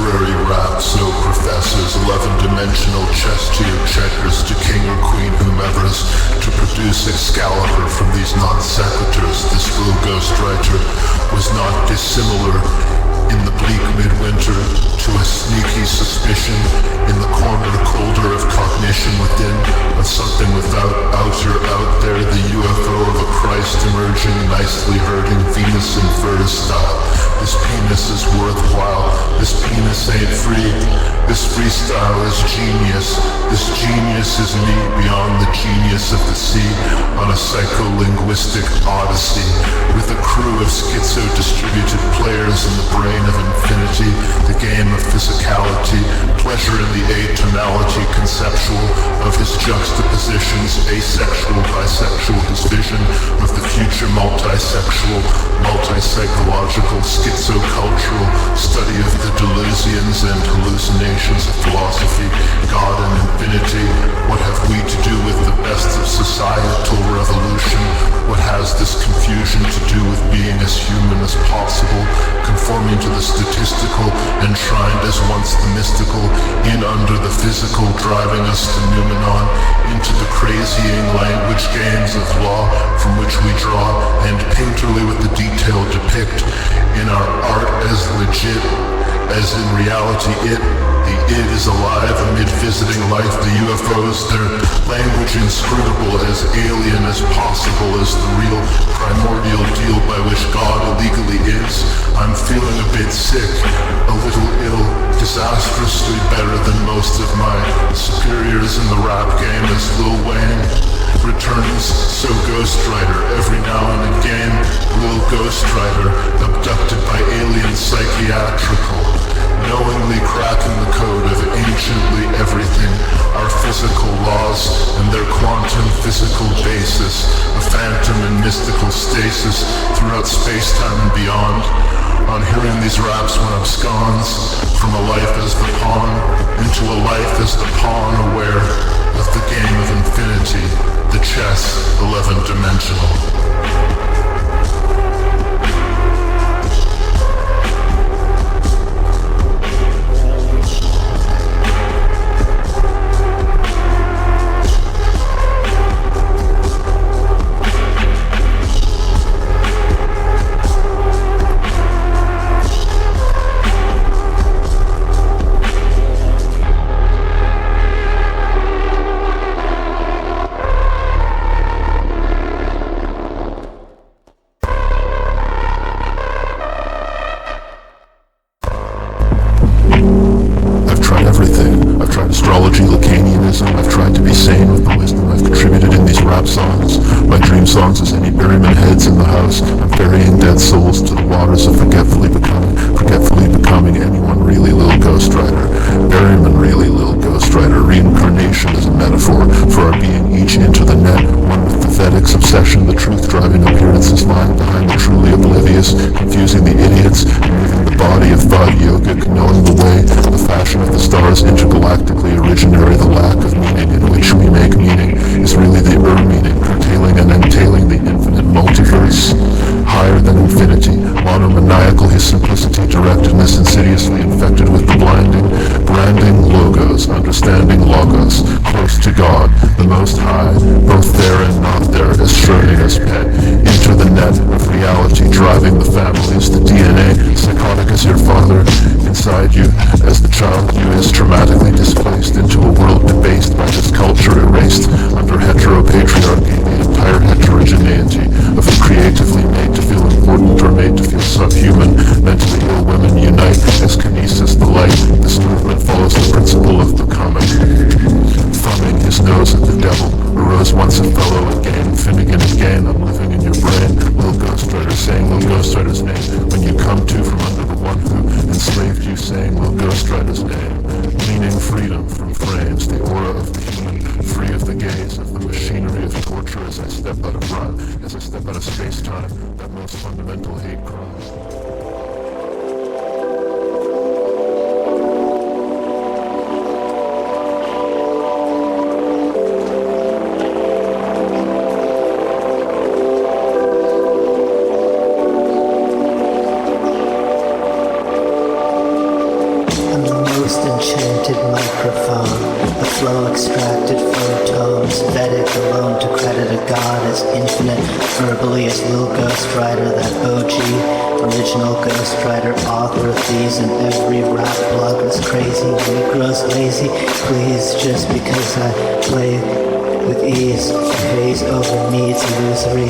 literary rap so professors 11-dimensional chess to your checkers to king or queen whomever's to produce Excalibur from these non-sequiturs. This little ghostwriter was not dissimilar in the bleak midwinter to a sneaky suspicion in the corner colder of cognition within of something without outer out there, the UFO of a Christ emerging, nicely herding Venus in furs style. This penis is worthwhile, this penis ain't free, this freestyle is genius, this genius is me beyond the genius of the sea on a psycholinguistic odyssey with a crew of schizo-distributed players in the brain of infinity, the game of physicality, pleasure in the atonality conceptual of his juxtapositions, asexual, bisexual, his vision of the future multisexual, multi-psychological, schizocultural study of the delusions and hallucinations of philosophy, God and infinity. What have we to do with the best of societal revolution? What has this confusion to do with being as human as possible, conforming to the statistical, enshrined as once the mystical, in under the physical, driving us to Numenon, into the crazying language games of law from which we draw, and painterly with the detail depict in our art as legit as in reality the id is alive amid visiting life, the UFOs, their language inscrutable, as alien as possible as the real primordial deal by which God illegally is. I'm feeling a bit sick, a little ill, disastrously better than most of my superiors in the rap game as Lil Wayne returns, so Ghostwriter every now and again, Lil Ghostwriter, abducted by alien psychiatrical, knowingly cracking the code of anciently everything, our physical laws and their quantum physical basis, a phantom and mystical stasis throughout space-time and beyond. On hearing these raps when absconds from a life as the pawn into a life as the pawn, aware of the game of infinity, the chess 11-dimensional. Songs as any Berryman heads in the house. I'm ferrying dead souls to the waters of forgetfully becoming anyone really Lil Ghostwriter. Berryman really Lil Ghostwriter. Reincarnation is a metaphor for our being each into the net, one with pathetic's obsession, the truth driving appearances lying behind the truly oblivious, confusing the idiots, moving the body of thought yogic, knowing the way, the fashion of the stars intergalactically originary, the lack of meaning in which we make meaning is really the meaning, curtailing and entailing the infinite multiverse, higher than infinity, monomaniacal, his simplicity, directedness, insidiously infected with the blinding, branding logos, understanding logos, close to God, the Most High, both there and not there, as Schrodinger's pet, into the net of reality, driving the families, the DNA, psychotic as your father, inside you, as the child you is traumatically displaced into a world debased by this culture, erased under heteropatriarchy, the entire heterogeneity of the creatively made to feel important or made to feel subhuman, mentally ill women unite as kinesis, the light. This movement follows the principle of becoming. Thumbing his nose at the devil, arose once a fellow again, Finnegan again, I'm living in your brain. Lil Ghostwriter saying Lil Ghostwriter's name, when you come to from under the one who enslaved you, saying Lil Ghostwriter's name, meaning freedom from frames, the aura of the human, free of the gaze of the machinery of torture as I step out of rhyme, as I step out of space-time, that most fundamental hate crime. original ghostwriter, author of these and every rap blog that's crazy. When it grows lazy, please, just because I play with ease, haze over me, it's illusory.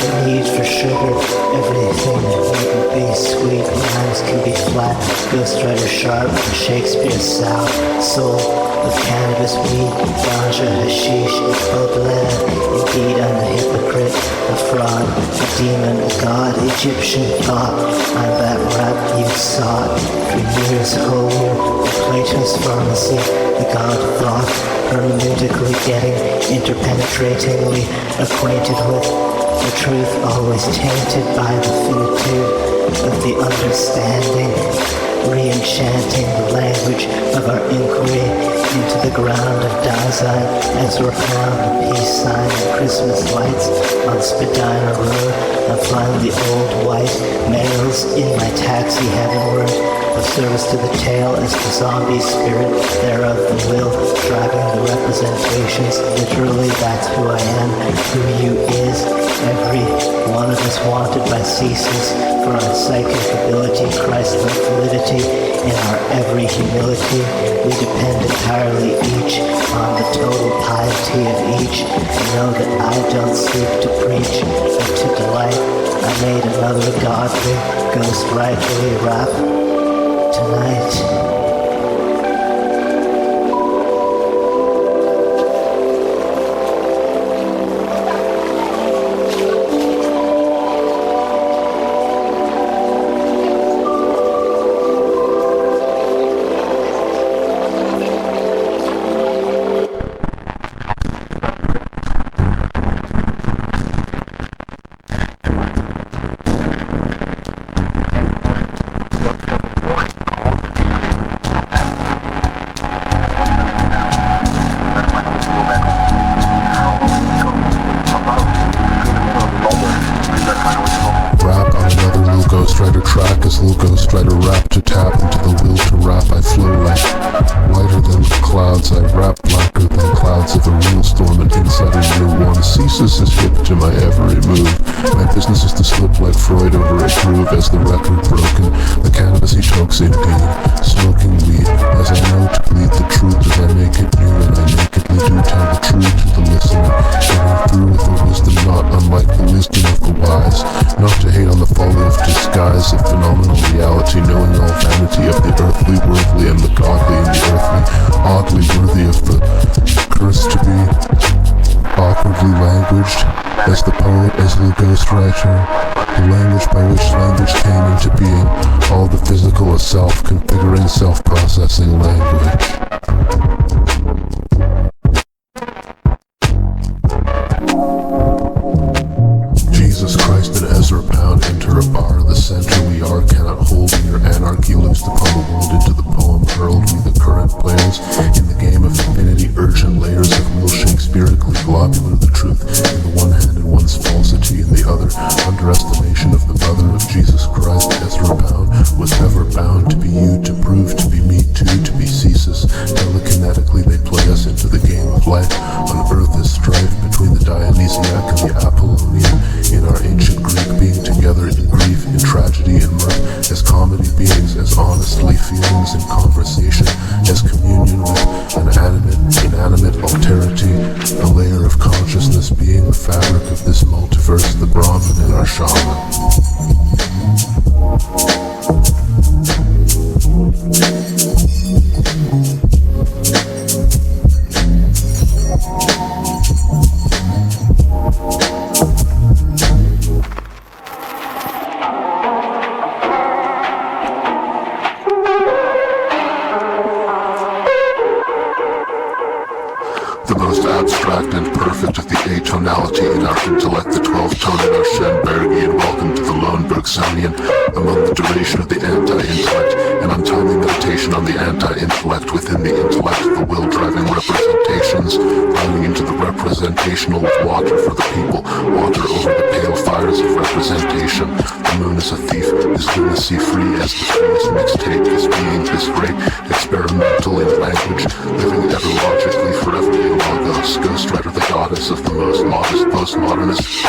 The need for sugar, everything needn't be sweet. Rhymes can be flat, ghostwriter sharp, Shakespeare sour, soul of cannabis, weed, ganja, hashish, it's Baudelaire. Indeed, I'm a hypocrite, a fraud, a demon, a god, Egyptian thought. I'm that rap you sought for years, Homer, Plato's pharmacy, the god of thought, hermeneutically getting interpenetratingly acquainted with the truth, always tainted by the finitude of the understanding, re-enchanting the language of our inquiry into the ground of Dasein as we're found a peace sign and Christmas lights on Spadina Road. I'm flying the old white males in my taxi heavenward, of service to the tail as the zombie spirit thereof the will, driving the representations. Literally, that's who I am, who you is. Every one of us wanted by ceases for our psychic ability, Christ-like validity in our every humility. We depend entirely each on the total piety of each, and know that I don't seek to preach but to delight. I made another godly, ghost-writerly rap tonight. Track as little ghostwriter rap to tap into the will to rap. I flow like lighter than clouds. I rap blacker than clouds of a real storm. And insider year one ceases is hip to my every move. My business is to slip like Freud over a groove as the record broken. The cannabis he tokes indeed, smoking weed as I know to bleed the truth as I make it new, and I nakedly do tell the truth to the listener, getting through with a wisdom not unlike the wisdom of the wise. Not to hate on the folly of disguise of phenomenal reality, knowing all vanity of the earthly, worldly, and the godly and the earthly, oddly worthy of the curse to be awkwardly languaged as the poet, as the ghostwriter, the language by which language came into being, all the physical of self, configuring self-processing language. Jesus Christ and Ezra Pound enter a bar. The center we are cannot hold in your anarchy, loosed upon the world into the poem hurled. We the current players in the game of infinity, urgent layers of real Shakespearically globular, the truth in the one hand and one's falsity in the other. Underestimation of the brother of Jesus Christ, Ezra Pound, was ever bound to be you, to prove to be me too, to be ceases. Telekinetically they play us into the game of life. On earth is strife between the Dionysiac and the Apollonian. In our ancient Greek, being together in grief, in tragedy and mirth, as comedy beings, as honestly feelings in conversation, as communion with an animate, inanimate alterity, a layer of consciousness being the fabric of this multiverse, the Brahmin and our shaman. The most abstract and perfect of the atonality in our intellect, the 12th tone in our Schoenbergian, welcome to the lone Bergsonian, among the duration of the anti-intellect, an untimely meditation on the anti-intellect within the intellect, the will-driving representations, running into the representational with water for the people, water over the pale fires of representation. The moon is a thief, is lunacy free as the freest mixtape, is being this great, experimental in language, living ever logically forever in logos, ghost ghostwriter, the goddess of the most modest postmodernist.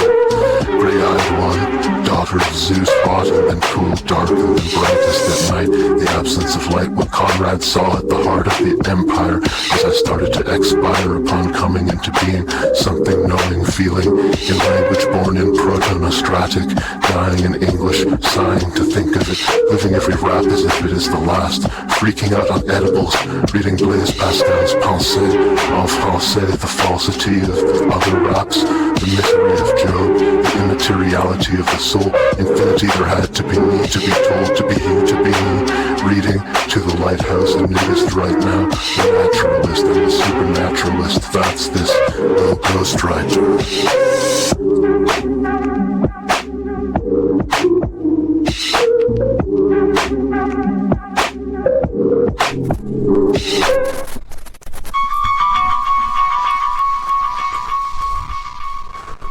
Grey-eyed one, daughter of Zeus, hot and cool, darker than brightest at night. The absence of light, what Conrad saw at the heart of the empire, as I started to expire upon coming into being. Something knowing, feeling, in language born in proto-nostratic, dying in English, sighing to think of it, living every rap as if it is the last, freaking out on edibles, reading Blaise Pascal's Pensée en français, the falsity of other raps, the misery of Job, the immateriality of the soul, infinity there had to be me, to be told, to be you, to be me, reading to the lighthouse and nudist right now, the naturalist and the supernaturalist, that's this little ghostwriter.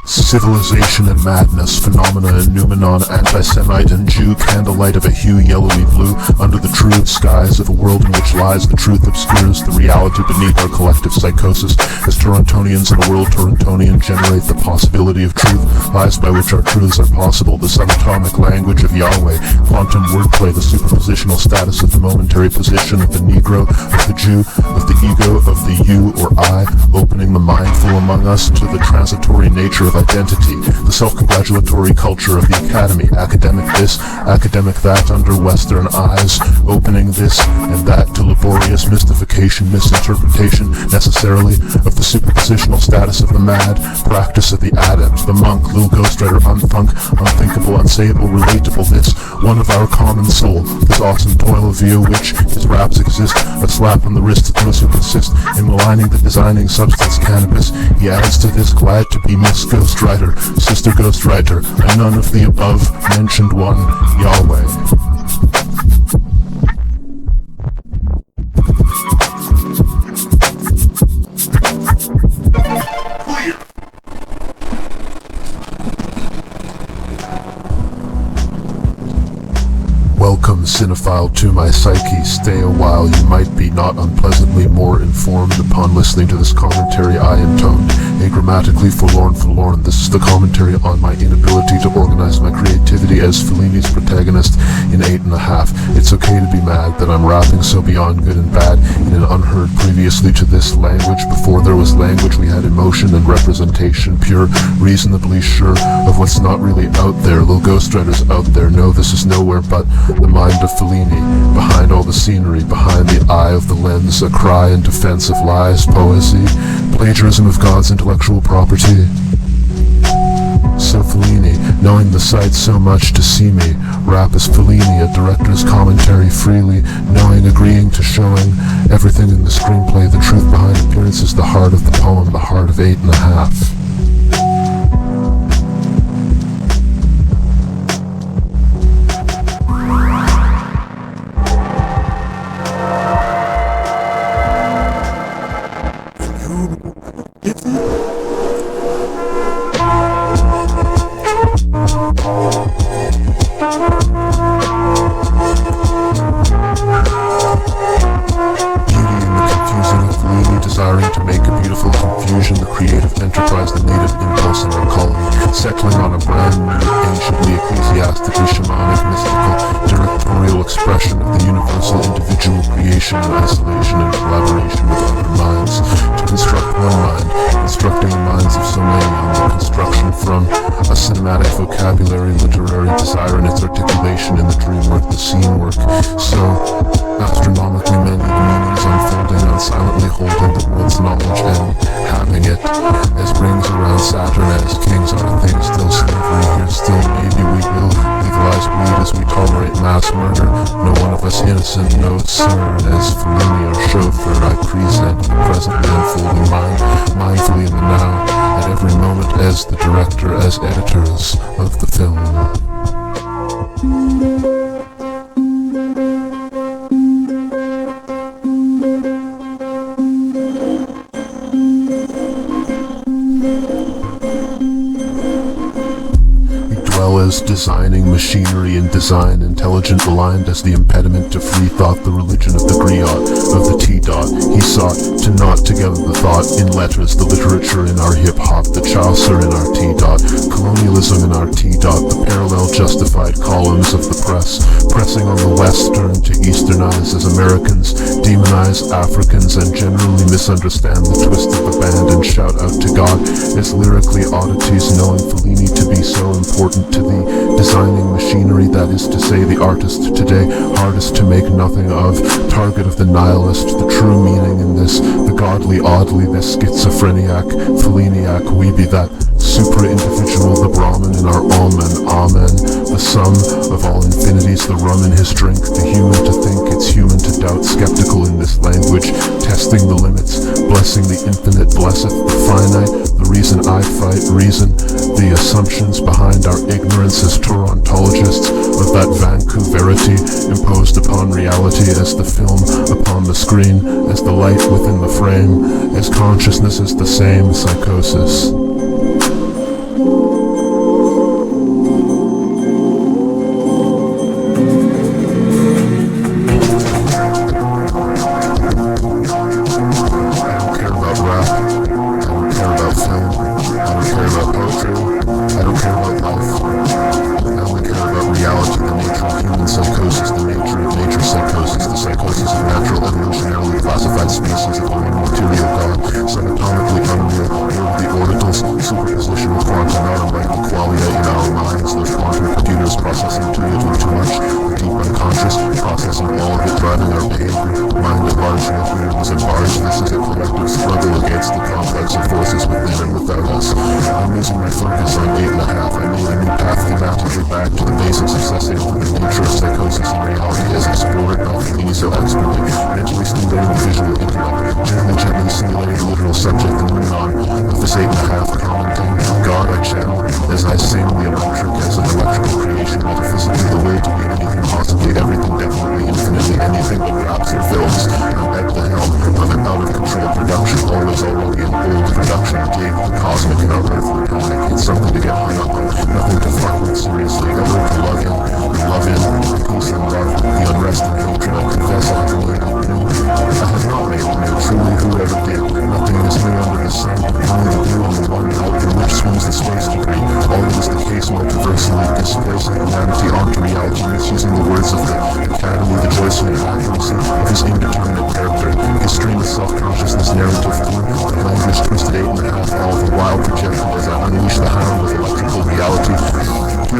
Civilization and madness, phenomena and noumenon, anti-Semite and Jew, candlelight of a hue yellowy blue, under the truth skies of a world in which lies the truth obscures the reality beneath our collective psychosis, as Torontonians in a world Torontonian generate the possibility of truth, lies by which our truths are possible, the subatomic language of Yahweh, quantum wordplay, the superpositional status of the momentary position of the Negro, of the Jew, of the ego, of the you or I, opening the mindful among us to the transitory nature of identity, the self-congratulatory culture of the academy, academic this, academic that under Western eyes, opening this and that to laborious mystification, misinterpretation, necessarily, of the superpositional status of the mad, practice of the adept, the monk, little ghostwriter, unthunk, unthinkable, unsayable, relatable, this, one of our common soul, this awesome toil of via which his raps exist, a slap on the wrist of those who consist in maligning the designing substance cannabis. He adds to this, glad to be Miss Ghostwriter, Sister Ghostwriter, and none of the above mentioned one, Yahweh. Welcome, cinephile, to my psyche. Stay a while, you might be not unpleasantly more informed upon listening to this commentary I intoned. Agrammatically forlorn, this is the commentary on my inability to organize my creativity as Fellini's protagonist in 8.5. It's okay to be mad that I'm rapping so beyond good and bad in an unheard previously to this language. Before there was language, we had emotion and representation, pure, reasonably sure of what's not really out there. Little ghostwriters out there know this is nowhere but the mind of Fellini, behind all the scenery, behind the eye of the lens, a cry in defense of lies, poesy, plagiarism of God's intellectual property. So Fellini, knowing the sight so much to see me, rap as Fellini, a director's commentary freely, knowing, agreeing to showing everything in the screenplay, the truth behind appearances, the heart of the poem, the heart of 8.5. Desiring to make a beautiful confusion, the creative enterprise, the native impulse in our colony, settling on a brand new, anciently, ecclesiastically, shamanic, mystical, directorial expression of the universal individual creation in isolation and collaboration with other minds, to construct one mind, constructing the minds of so many on the construction from a cinematic vocabulary, literary desire and its articulation in the dream work, the scene work, so astronomically many meanings unfolding and silently holding the world's knowledge and having it as rings around Saturn, as kings are things, still slavery here, still maybe we will legalize weed as we tolerate mass murder, no one of us innocent, no sir, as Fellini our chauffeur, I present the presently unfolding mind, mindfully in the now, at every moment as the director, as editors of the film. As designing machinery and design, intelligent blind as the impediment to free thought, the religion of the griot, of the T-dot. He sought to knot together the thought in letters, the literature in our hip-hop, the Chaucer in our T-dot, colonialism in our T-dot, the parallel justified columns of the press, pressing on the Western to Easternize as Americans, demonize Africans, and generally misunderstand the twist of the band and shout out to God as lyrically oddities, knowing Fellini to be so important to the designing machinery, that is to say the artist today, hardest to make nothing of, target of the nihilist, the true meaning in this, the godly oddly, the schizophreniac, Felliniac, we be that supra-individual, the Brahmin in our amen, the sum of all infinities, the rum in his drink, the human to think, it's human to doubt, skeptical in this language, testing the limits, blessing the infinite, blesseth the finite, the reason I fight reason, the assumptions behind our ignorance as Torontologists of that vancouverity imposed upon reality as the film upon the screen, as the light within the frame, as consciousness is the same psychosis.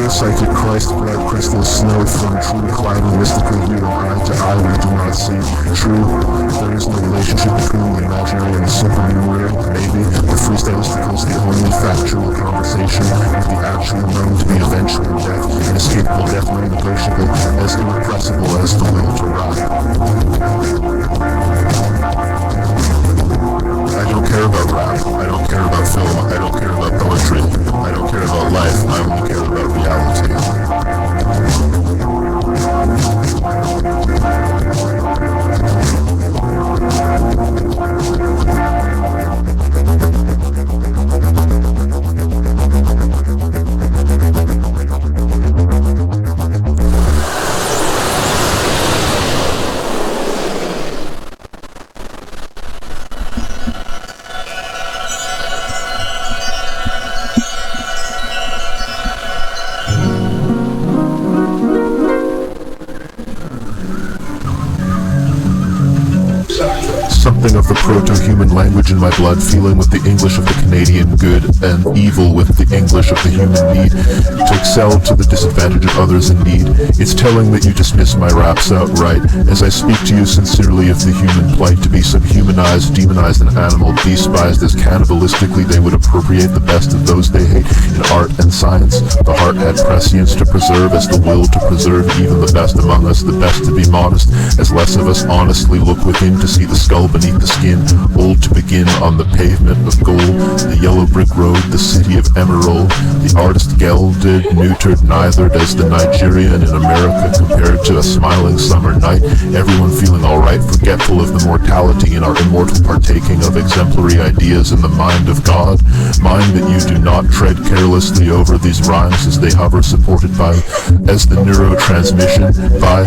Psychic Christ, blood crystal snow from true climbing mystically viewed eye to eye we do not see. True, there is no relationship between the imaginary and the supernumeraire. Maybe the freestylistical is the only factual conversation with the actual known to be eventual death, inescapable death, non-negotiable, as irrepressible as the will to ride. I don't care about rap, I don't care about film, I don't care about poetry, I don't care about life, I only care about reality. Something of the proto-human language in my blood, feeling with the English of the Canadian good and evil with the English of the human need, to excel to the disadvantage of others in need. It's telling that you dismiss my raps outright, as I speak to you sincerely of the human plight, to be subhumanized, demonized, and animal, despised as cannibalistically they would appropriate the best of those they hate in art and science. The heart had prescience to preserve as the will to preserve even the best among us, the best to be modest, as less of us honestly look within to see the skull beneath beneath the skin, old to begin on the pavement of gold, the yellow brick road, the city of emerald, the artist gelded, neutered, neither does the Nigerian in America compared to a smiling summer night, everyone feeling alright, forgetful of the mortality in our immortal partaking of exemplary ideas in the mind of God, mind that you do not tread carelessly over these rhymes as they hover, supported by, as the neurotransmission, by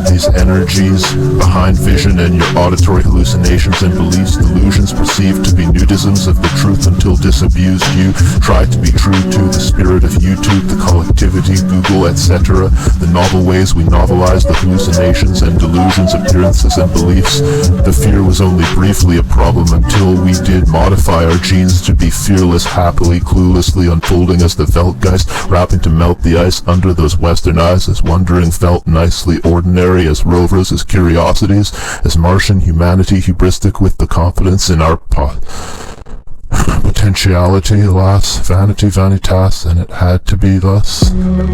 these energies behind vision and your auditory hallucinations and beliefs, delusions perceived to be nudisms of the truth until disabused. You try to be true to the spirit of YouTube, the collectivity, Google, etc. The novel ways we novelize the hallucinations and delusions, appearances and beliefs. The fear was only briefly a problem until we did modify our genes to be fearless, happily, cluelessly unfolding as the Weltgeist, rapping to melt the ice under those western eyes, as wondering felt nicely ordinary, as rovers, as curiosities, as Martian humanity, hubristic with the confidence in our potentiality, alas, vanity, vanitas, and it had to be thus.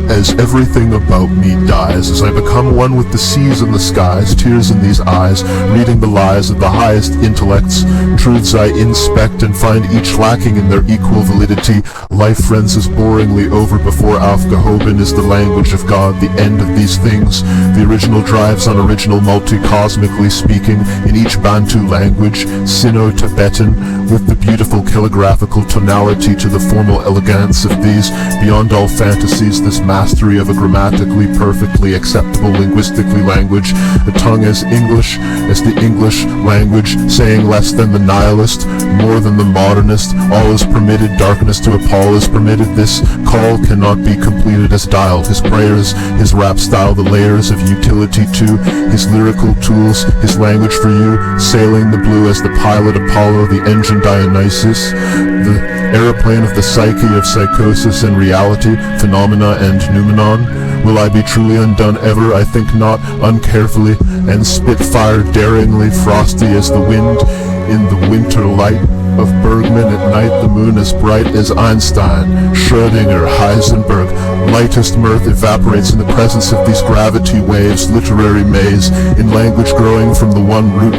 As everything about me dies, as I become one with the seas and the skies, tears in these eyes, reading the lies of the highest intellects, truths I inspect and find each lacking in their equal validity. Life frenzies boringly over before Aufgehoben is the language of God, the end of these things. The original drives on original multi-cosmically speaking, in each Bantu language, Sino-Tibetan, with the beautiful calligraphical tonality to the formal elegance of these, beyond all fantasies, this mastery of a grammatically perfectly acceptable linguistically language, a tongue as English as the English language, saying less than the nihilist, more than the modernist, all is permitted, darkness to appall is permitted, this call cannot be completed as dialed, his prayers, his rap style, the layers of utility to his lyrical tools, his language for you, sailing the blue as the pilot Apollo, the engine Dionysus, the aeroplane of the psyche of psychosis and reality, phenomena and noumenon. Will I be truly undone ever? I think not, uncarefully, and spit fire daringly, frosty as the wind in the winter light of Bergman at night, the moon as bright as Einstein, Schrödinger, Heisenberg. Lightest mirth evaporates in the presence of these gravity waves, literary maze, in language growing from the one root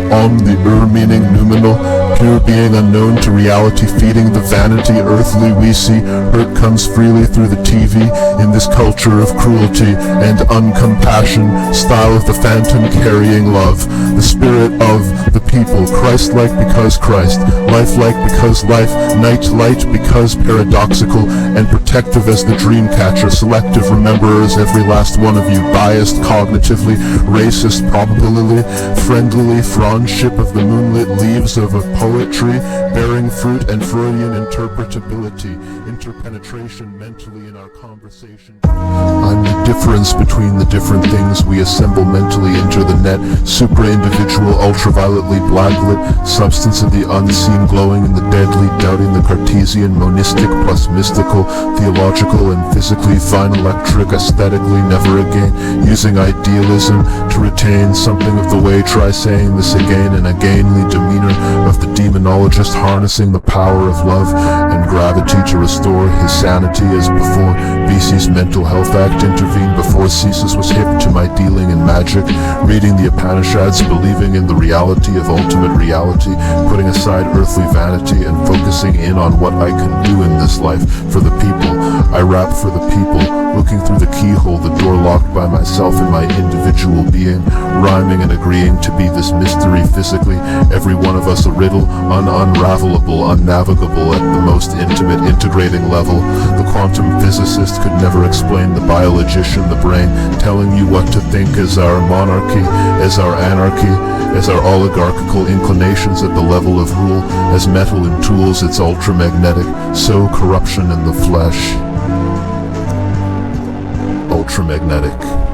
the meaning noumenal, pure being unknown to reality, feeding the vanity earthly we see. Hurt comes freely through the TV in this culture of cruelty and uncompassion, style of the phantom carrying love, the spirit of the people, Christ-like because Christ, life-like because life, night light because paradoxical, and protective as the dream catcher, selective rememberers, every last one of you, biased cognitively, racist probability, friendlily friendship of the moonlit leaves of a poetry, bearing fruit and Freudian interpretability, interpenetration mentally in our conversation. I'm the difference between the different things we assemble mentally into the net, supra-individual, ultravioletly blacklit, substance of the unseen glowing in the deadly, doubting the Cartesian, monistic plus mystical, theological and physically fine electric, aesthetically never again, using idealism to retain something of the way, try saying this again and againly demeanor of the demonologist, harnessing the power of love and gravity to restore his sanity as before. BC's Mental Health Act intervened before Ceases was hip to my dealing in magic, reading the Upanishads, believing in the reality of ultimate reality, putting aside earthly vanity and focusing in on what I can do in this life for the people. I rap for the people, looking through the keyhole, the door locked by myself and my individual being, rhyming and agreeing to be this mystery physically, every one of us a riddle, unravelable, unnavigable at the most intimate integrating level. The quantum physicist could never explain the biologician, the brain, telling you what to think as our monarchy, as our anarchy, as our oligarchical inclinations at the level of rule, as metal in tools, it's ultramagnetic, so corruption in the flesh. Ultramagnetic.